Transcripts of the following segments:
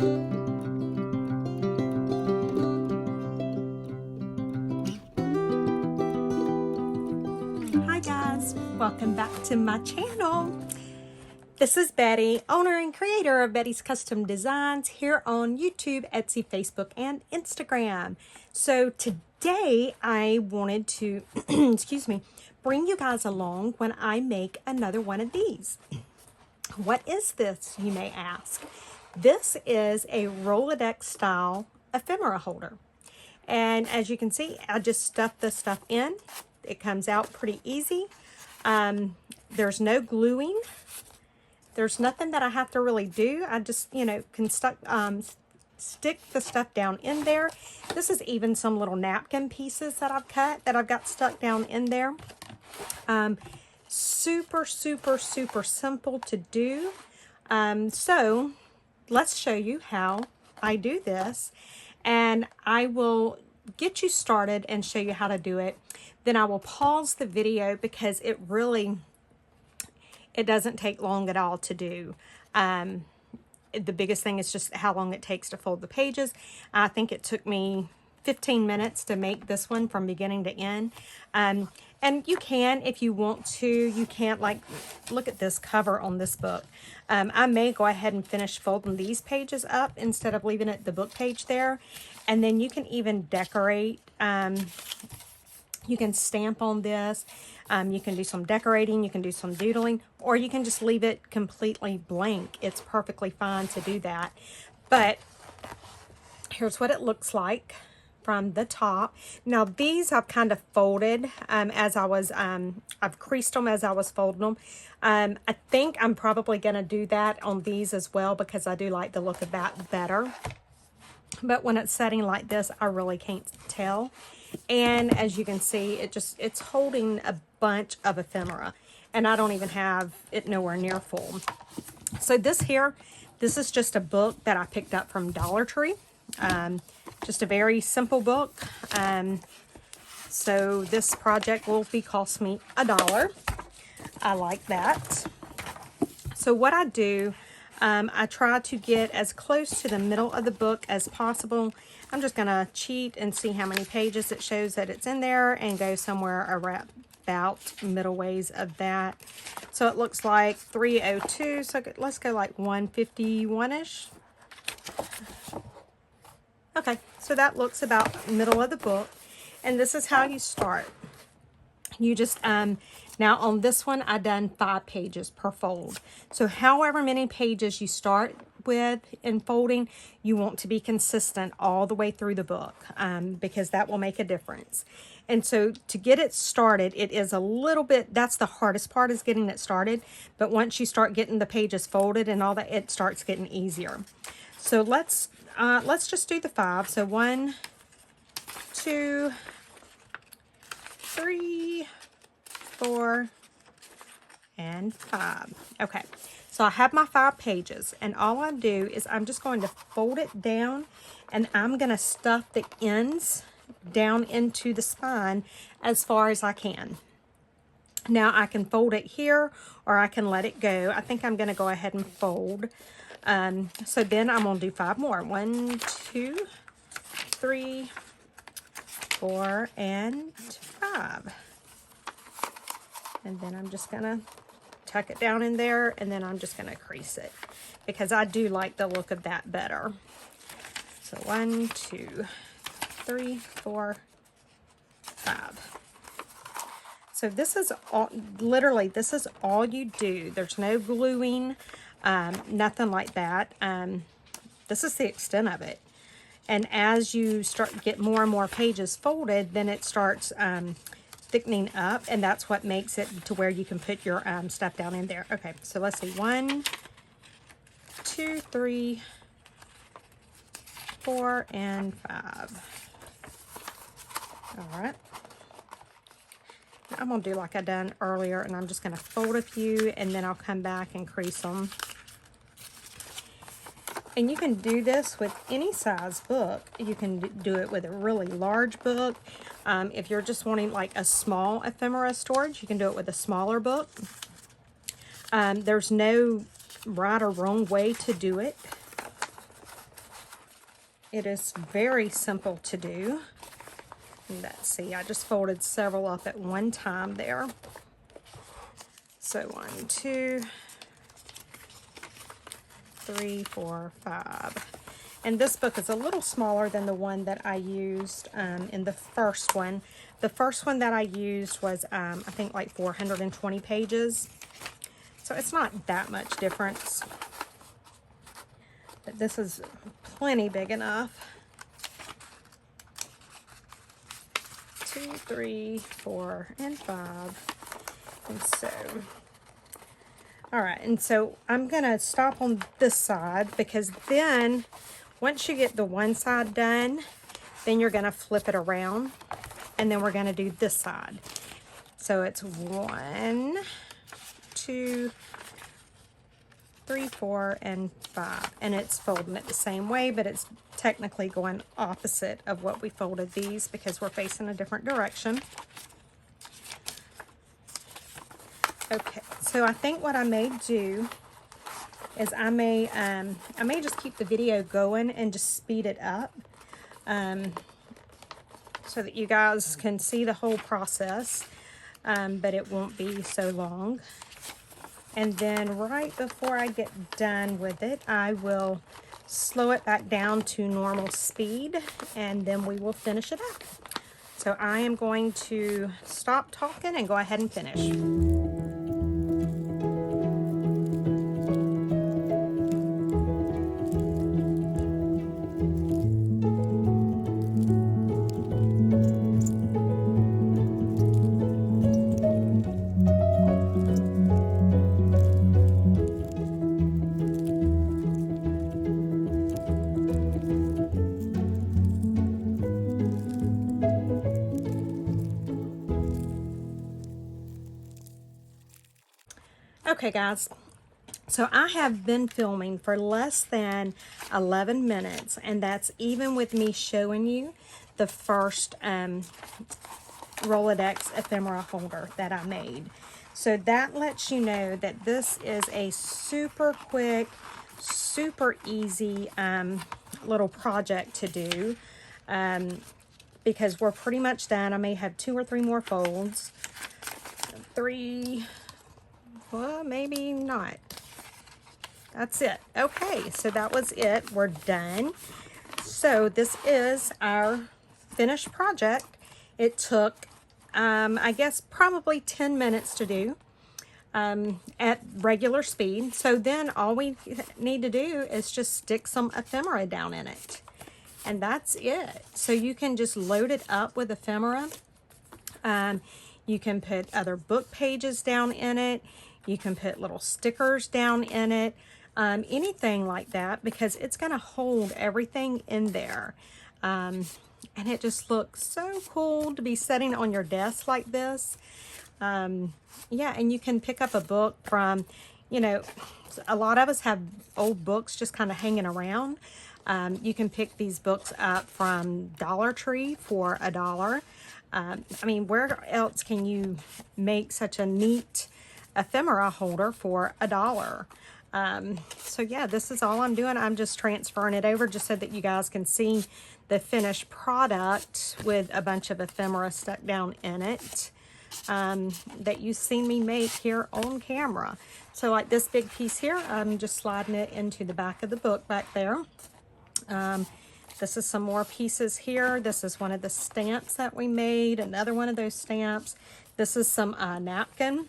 Hi guys, welcome back to my channel. This is Betty, owner and creator of Betty's Custom Designs here on YouTube, Etsy, Facebook, and Instagram. So today I wanted to, excuse me, bring you guys along when I make another one of these. What is this, you may ask? This is a Rolodex-Style ephemera holder. And as you can see, I just stuffed this stuff in. It comes out pretty easy. There's no gluing. There's nothing that I have to really do. I just, can stick the stuff down in there. This is even some little napkin pieces that I've cut that I've got stuck down in there. Super, super, super simple to do. So let's show you how I do this. And I will get you started and show you how to do it. Then I will pause the video because it doesn't take long at all to do. The biggest thing is just how long it takes to fold the pages. I think it took me 15 minutes to make this one from beginning to end. And you can, if you want to, you can't, like, look at this cover on this book. I may go ahead and finish folding these pages up instead of leaving it the book page there. And then you can even decorate. You can stamp on this. You can do some decorating. You can do some doodling. Or you can just leave it completely blank. It's perfectly fine to do that. But here's what it looks like from the top. Now these I've kind of folded as I was, I've creased them as I was folding them. I think I'm probably going to do that on these as well because I do like the look of that better. But when it's setting like this, I really can't tell. And as you can see, it's holding a bunch of ephemera. And I don't even have it nowhere near full. So this is just a book that I picked up from Dollar Tree. Just a very simple book. So this project will cost me $1. I like that. So what I do, I try to get as close to the middle of the book as possible. I'm just going to cheat and see how many pages it shows that it's in there and go somewhere about middle ways of that. So it looks like 302. So let's go like 151-ish. Okay, so that looks about middle of the book. And this is how you start. You just, now on this one, I done 5 pages per fold. So however many pages you start with in folding, you want to be consistent all the way through the book because that will make a difference. And so to get it started, it is a little bit, that's the hardest part, is getting it started. But once you start getting the pages folded and all that, it starts getting easier. So let's just do the 5. So 1, 2, 3, 4, and 5. Okay, so I have my 5 pages, and all I do is I'm just going to fold it down, and I'm going to stuff the ends down into the spine as far as I can. Now I can fold it here, or I can let it go. I think I'm going to go ahead and fold. So then I'm going to do 5 more. 1, 2, 3, 4, and 5. And then I'm just going to tuck it down in there, and then I'm just going to crease it because I do like the look of that better. So 1, 2, 3, 4, 5. So this is all, literally, this is all you do. There's no gluing, nothing like that. This is the extent of it. And as you start to get more and more pages folded, then it starts thickening up, and that's what makes it to where you can put your stuff down in there. Okay, so let's see. 1, 2, 3, 4, and 5. All right. I'm going to do like I done earlier, and I'm just going to fold a few, and then I'll come back and crease them. And you can do this with any size book. You can do it with a really large book. If you're just wanting like a small ephemera storage, you can do it with a smaller book. There's no right or wrong way to do it. It is very simple to do. Let's see, I just folded several up at one time there. So 1, 2, 3, 4, 5. And this book is a little smaller than the one that I used in the first one. The first one that I used was, I think, like 420 pages. So it's not that much difference. But this is plenty big enough. 2, 3, 4, and 5. And so, all right, and so I'm gonna stop on this side, because then once you get the one side done, then you're gonna flip it around, and then we're gonna do this side. So it's 1, 2, 3, 4, and 5, and it's folding it the same way, but it's technically going opposite of what we folded these because we're facing a different direction. Okay, so I think what I may do is I may just keep the video going and just speed it up, so that you guys can see the whole process, but it won't be so long. And then right before I get done with it, I will slow it back down to normal speed, and then we will finish it up. So I am going to stop talking and go ahead and finish. Okay guys, so I have been filming for less than 11 minutes, and that's even with me showing you the first Rolodex ephemera holder that I made. So that lets you know that this is a super quick, super easy little project to do, because we're pretty much done. I may have 2 or 3 more folds. 3, well, maybe not. That's it. Okay, so that was it. We're done. So this is our finished project. It took, I guess, probably 10 minutes to do at regular speed. So then all we need to do is just stick some ephemera down in it. And that's it. So you can just load it up with ephemera. You can put other book pages down in it. You can put little stickers down in it, anything like that, because it's going to hold everything in there. And it just looks so cool to be sitting on your desk like this. Yeah, and you can pick up a book from, you know, a lot of us have old books just kind of hanging around. You can pick these books up from Dollar Tree for $1. I mean, where else can you make such a neat ephemera holder for $1? So yeah, this is all I'm doing. I'm just transferring it over just so that you guys can see the finished product with a bunch of ephemera stuck down in it, that you've seen me make here on camera. So like this big piece here, I'm just sliding it into the back of the book back there. This is some more pieces here. This is one of the stamps that we made, another one of those stamps. This is some napkin,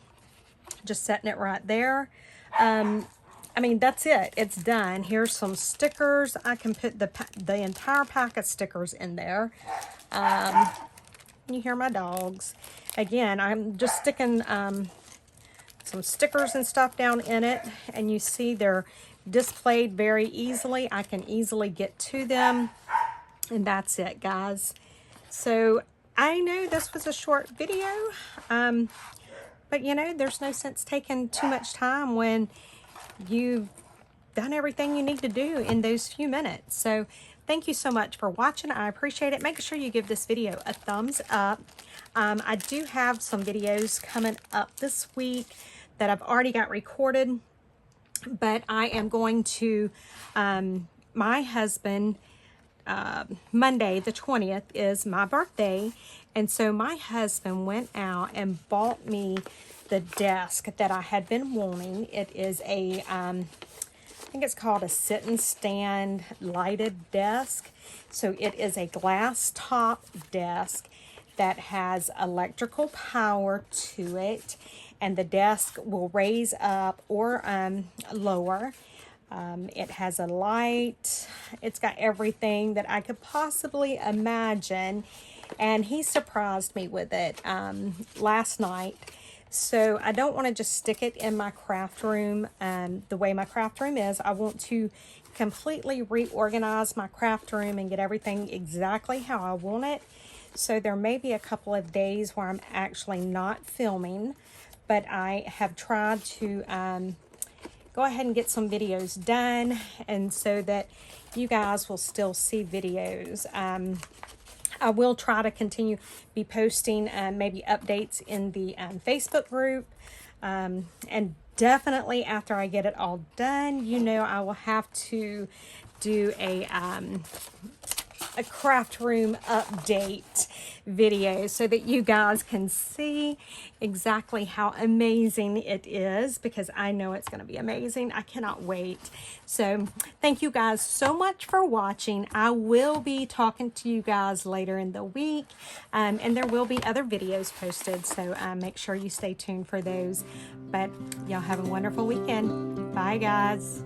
just setting it right there. I mean, that's it. It's done. Here's some stickers. I can put the entire pack of stickers in there. You hear my dogs. Again, I'm just sticking some stickers and stuff down in it, and you see they're displayed very easily. I can easily get to them, and that's it, guys. So I know this was a short video, but you know, there's no sense taking too much time when you've done everything you need to do in those few minutes. So thank you so much for watching. I appreciate it. Make sure you give this video a thumbs up. I do have some videos coming up this week that I've already got recorded, but I am going to, my husband Monday, the 20th, is my birthday. And so my husband went out and bought me the desk that I had been wanting. It is a, I think it's called a sit and stand lighted desk. So it is a glass top desk that has electrical power to it. And the desk will raise up or lower. It has a light. It's got everything that I could possibly imagine. And he surprised me with it last night. So I don't want to just stick it in my craft room the way my craft room is. I want to completely reorganize my craft room and get everything exactly how I want it. So there may be a couple of days where I'm actually not filming, but I have tried to go ahead and get some videos done, and so that you guys will still see videos. I will try to continue be posting maybe updates in the Facebook group, and definitely after I get it all done, you know, I will have to do a craft room update video so that you guys can see exactly how amazing it is, because I know it's going to be amazing. I cannot wait. So thank you guys so much for watching. I will be talking to you guys later in the week, and there will be other videos posted, so make sure you stay tuned for those. But y'all have a wonderful weekend. Bye guys.